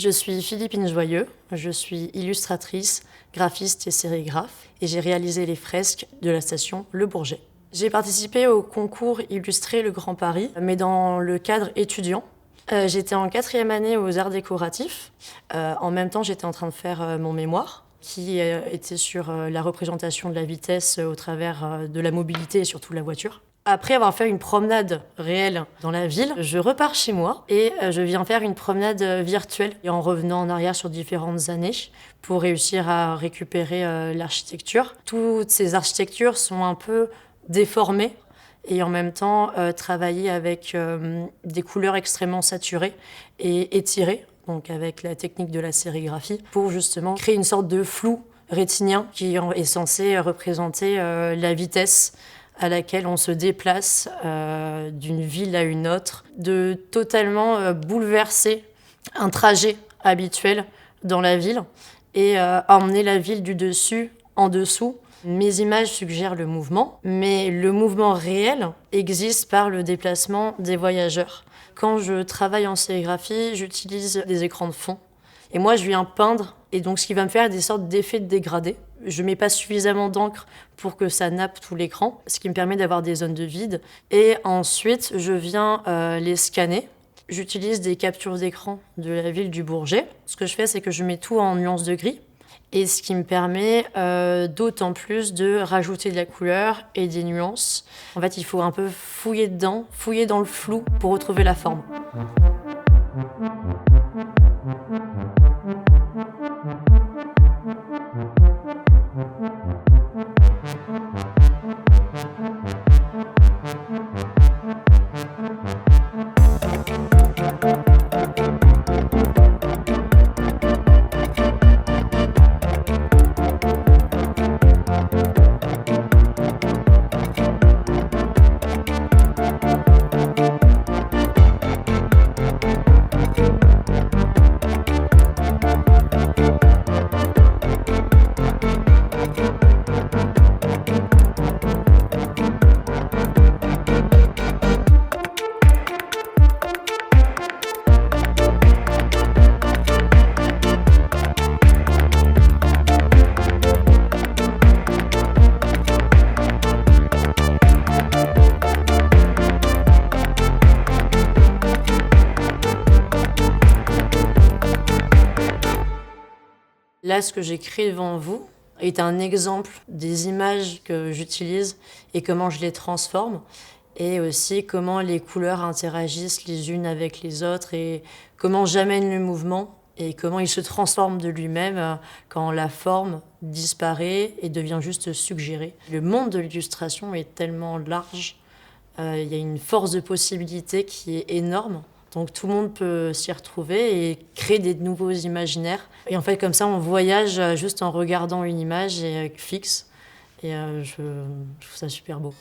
Je suis Philippine Joyeux, je suis illustratrice, graphiste et sérigraphe et j'ai réalisé les fresques de la station Le Bourget. J'ai participé au concours Illustrer le Grand Paris, mais dans le cadre étudiant. J'étais en 4e année aux arts décoratifs. En même temps, j'étais en train de faire mon mémoire, qui était sur la représentation de la vitesse au travers de la mobilité et surtout de la voiture. Après avoir fait une promenade réelle dans la ville, je repars chez moi et je viens faire une promenade virtuelle et en revenant en arrière sur différentes années pour réussir à récupérer l'architecture. Toutes ces architectures sont un peu déformées et en même temps travaillées avec des couleurs extrêmement saturées et étirées, donc avec la technique de la sérigraphie, pour justement créer une sorte de flou rétinien qui est censé représenter la vitesse à laquelle on se déplace d'une ville à une autre, de totalement bouleverser un trajet habituel dans la ville et emmener la ville du dessus en dessous. Mes images suggèrent le mouvement, mais le mouvement réel existe par le déplacement des voyageurs. Quand je travaille en sérigraphie, j'utilise des écrans de fond. Et moi, je viens peindre, et donc ce qui va me faire des sortes d'effets de dégradé. Je mets pas suffisamment d'encre pour que ça nappe tout l'écran, ce qui me permet d'avoir des zones de vide. Et ensuite, je viens les scanner. J'utilise des captures d'écran de la ville du Bourget. Ce que je fais, c'est que je mets tout en nuances de gris. Et ce qui me permet d'autant plus de rajouter de la couleur et des nuances. En fait, il faut un peu fouiller dedans, fouiller dans le flou pour retrouver la forme. Là, ce que j'ai créé devant vous est un exemple des images que j'utilise et comment je les transforme, et aussi comment les couleurs interagissent les unes avec les autres et comment j'amène le mouvement et comment il se transforme de lui-même quand la forme disparaît et devient juste suggérée. Le monde de l'illustration est tellement large, il y a une force de possibilité qui est énorme. Donc tout le monde peut s'y retrouver et créer des nouveaux imaginaires. Et en fait, comme ça, on voyage juste en regardant une image fixe. Et je trouve ça super beau.